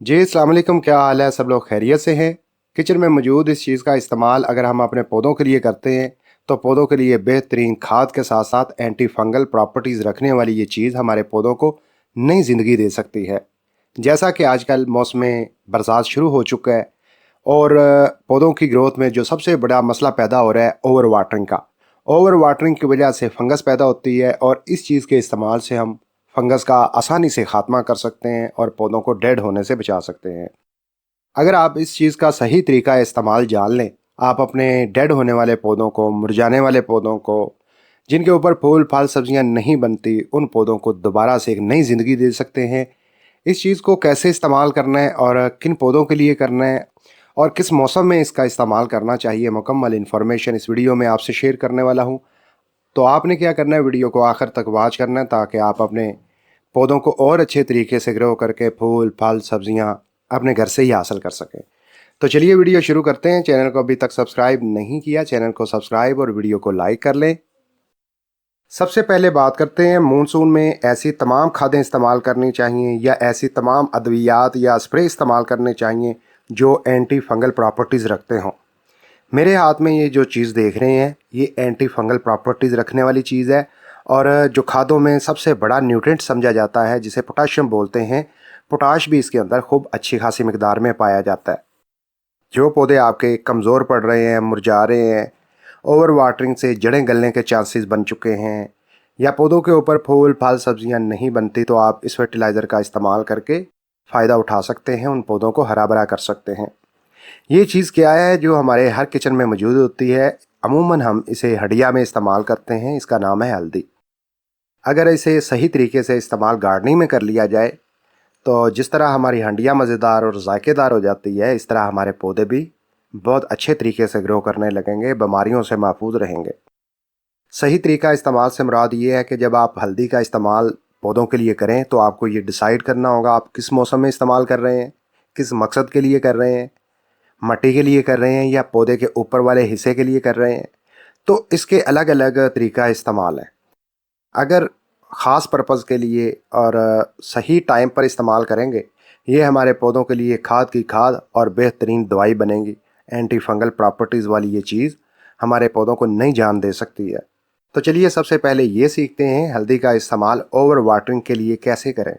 जी अस्सलाम वालेकुम, क्या हाल है? सब लोग खैरियत से हैं? किचन में मौजूद इस चीज़ का इस्तेमाल अगर हम अपने पौधों के लिए करते हैं तो पौधों के लिए बेहतरीन खाद के साथ साथ एंटी फंगल प्रॉपर्टीज़ रखने वाली ये चीज़ हमारे पौधों को नई ज़िंदगी दे सकती है। जैसा कि आजकल मौसम बरसात शुरू हो चुका है और पौधों की ग्रोथ में जो सबसे बड़ा मसला पैदा हो रहा है ओवर वाटरिंग का। ओवर वाटरिंग की वजह से फंगस पैदा होती है और इस चीज़ के इस्तेमाल से हम फंगस का आसानी से ख़ात्मा कर सकते हैं और पौधों को डेड होने से बचा सकते हैं। अगर आप इस चीज़ का सही तरीका इस्तेमाल जान लें, आप अपने डेड होने वाले पौधों को, मुरझाने वाले पौधों को, जिनके ऊपर फूल फल सब्जियां नहीं बनती, उन पौधों को दोबारा से एक नई ज़िंदगी दे सकते हैं। इस चीज़ को कैसे इस्तेमाल करना है और किन पौधों के लिए करना है और किस मौसम में इसका इस्तेमाल करना चाहिए, मुकम्मल इन्फॉर्मेशन इस वीडियो में आपसे शेयर करने वाला हूँ। तो आपने क्या करना है, वीडियो को आखिर तक वॉच करना है ताकि आप अपने पौधों को और अच्छे तरीके से ग्रो करके फूल फल सब्जियां अपने घर से ही हासिल कर सकें। तो चलिए वीडियो शुरू करते हैं। चैनल को अभी तक सब्सक्राइब नहीं किया, चैनल को सब्सक्राइब और वीडियो को लाइक कर लें। सबसे पहले बात करते हैं, मानसून में ऐसी तमाम खादें इस्तेमाल करनी चाहिए या ऐसी तमाम अद्वियात या स्प्रे इस्तेमाल करने चाहिए जो एंटी फंगल प्रॉपर्टीज़ रखते हों। मेरे हाथ में ये जो चीज़ देख रहे हैं ये एंटी फंगल प्रॉपर्टीज़ रखने वाली चीज़ है और जो खादों में सबसे बड़ा न्यूट्रिएंट समझा जाता है जिसे पोटाशियम बोलते हैं, पोटाश भी इसके अंदर खूब अच्छी खासी मिकदार में पाया जाता है। जो पौधे आपके कमज़ोर पड़ रहे हैं, मुरझा रहे हैं, ओवर वाटरिंग से जड़ें गलने के चांसेस बन चुके हैं या पौधों के ऊपर फूल फल सब्जियां नहीं बनती, तो आप इस फर्टिलाइज़र का इस्तेमाल करके फ़ायदा उठा सकते हैं, उन पौधों को हरा भरा कर सकते हैं। ये चीज़ क्या है जो हमारे हर किचन में मौजूद होती है, अमूमन हम इसे हंडिया में इस्तेमाल करते हैं, इसका नाम है हल्दी। अगर इसे सही तरीके से इस्तेमाल गार्डनिंग में कर लिया जाए तो जिस तरह हमारी हंडिया मज़ेदार और जायकेदार हो जाती है, इस तरह हमारे पौधे भी बहुत अच्छे तरीके से ग्रो करने लगेंगे, बीमारियों से महफूज रहेंगे। सही तरीका इस्तेमाल से मुराद ये है कि जब आप हल्दी का इस्तेमाल पौधों के लिए करें तो आपको ये डिसाइड करना होगा आप किस मौसम में इस्तेमाल कर रहे हैं, किस मकसद के लिए कर रहे हैं, मट्टी के लिए कर रहे हैं या पौधे के ऊपर वाले हिस्से के लिए कर रहे हैं। तो इसके अलग अलग तरीका इस्तेमाल है। अगर ख़ास पर्पज़ के लिए और सही टाइम पर इस्तेमाल करेंगे, ये हमारे पौधों के लिए खाद की खाद और बेहतरीन दवाई बनेगी। एंटी फंगल प्रॉपर्टीज़ वाली ये चीज़ हमारे पौधों को नई जान दे सकती है। तो चलिए सबसे पहले ये सीखते हैं हल्दी का इस्तेमाल ओवर वाटरिंग के लिए कैसे करें।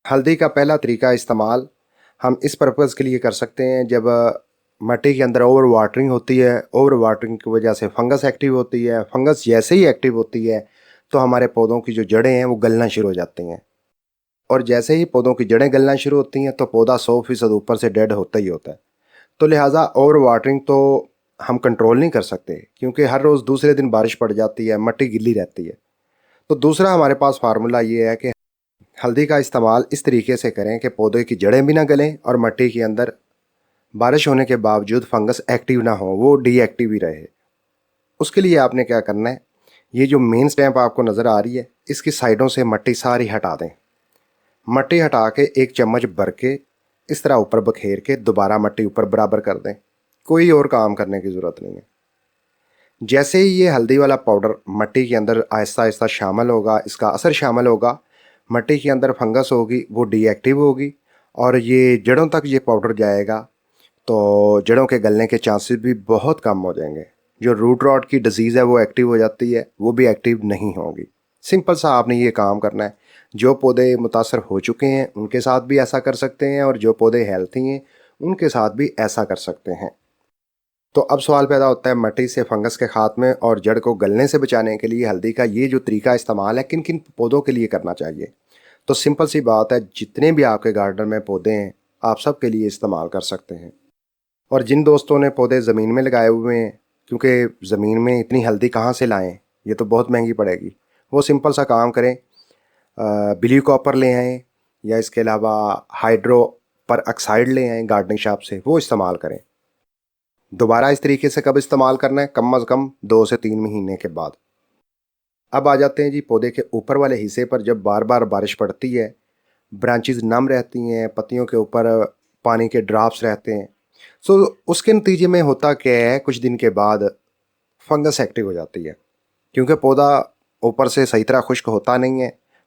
हल्दी का पहला तरीका इस्तेमाल हम इस पर्पज़ के लिए कर सकते हैं, जब मिट्टी के अंदर ओवर वाटरिंग होती है, ओवर वाटरिंग की वजह से फंगस एक्टिव होती है। फंगस जैसे ही एक्टिव होती है तो हमारे पौधों की जो जड़ें हैं वो गलना शुरू हो जाती हैं और जैसे ही पौधों की जड़ें गलना शुरू होती हैं तो पौधा 100% ऊपर से डेड होता ही होता है। तो लिहाजा ओवर वाटरिंग तो हम कंट्रोल नहीं कर सकते क्योंकि हर रोज़ दूसरे दिन बारिश पड़ जाती है, मिट्टी गिल्ली रहती है। तो दूसरा हमारे पास फार्मूला ये है कि हल्दी का इस्तेमाल इस तरीके से करें कि पौधे की जड़ें भी ना गलें और मिट्टी के अंदर बारिश होने के बावजूद फंगस एक्टिव ना हो, वो डीएक्टिव ही रहे। उसके लिए आपने क्या करना है, ये जो मेन स्टैंप आपको नज़र आ रही है इसकी साइडों से मिट्टी सारी हटा दें। मिट्टी हटा के एक चम्मच भर के इस तरह ऊपर बखेर के दोबारा मिट्टी ऊपर बराबर कर दें। कोई और काम करने की ज़रूरत नहीं है। जैसे ही ये हल्दी वाला पाउडर मिट्टी के अंदर आहिस्ता आहिस्ता शामिल होगा, इसका असर शामिल होगा, मिट्टी के अंदर फंगस होगी वो डीएक्टिव होगी और ये जड़ों तक ये पाउडर जाएगा तो जड़ों के गलने के चांसेस भी बहुत कम हो जाएंगे। जो रूट रॉट की डिजीज़ है वो एक्टिव हो जाती है, वो भी एक्टिव नहीं होगी। सिंपल सा आपने ये काम करना है। जो पौधे मुतासर हो चुके हैं उनके साथ भी ऐसा कर सकते हैं और जो पौधे हेल्थी हैं उनके साथ भी ऐसा कर सकते हैं। तो अब सवाल पैदा होता है, मिट्टी से फंगस के खात्मे और जड़ को गलने से बचाने के लिए हल्दी का ये जो तरीका इस्तेमाल है किन किन पौधों के लिए करना चाहिए। तो सिंपल सी बात है, जितने भी आपके गार्डन में पौधे हैं आप सब के लिए इस्तेमाल कर सकते हैं। और जिन दोस्तों ने पौधे ज़मीन में लगाए हुए हैं, क्योंकि ज़मीन में इतनी हल्दी कहाँ से लाएं, ये तो बहुत महंगी पड़ेगी, वो सिंपल सा काम करें, ब्लू कॉपर ले आएँ या इसके अलावा हाइड्रो पर ऑक्साइड ले आएँ गार्डनिंग शॉप से, वो इस्तेमाल करें। दोबारा इस तरीके से कब इस्तेमाल करना है, कम अज़ कम 2 से 3 महीने के बाद। अब आ जाते हैं जी पौधे के ऊपर वाले हिस्से पर। जब बार बार बारिश पड़ती है, ब्रांचेस नम रहती हैं, पत्तियों के ऊपर पानी के ड्रॉप्स रहते हैं, सो उसके नतीजे में होता क्या है, कुछ दिन के बाद फंगस एक्टिव हो जाती है क्योंकि पौधा ऊपर से सही तरह खुश्क होता नहीं है,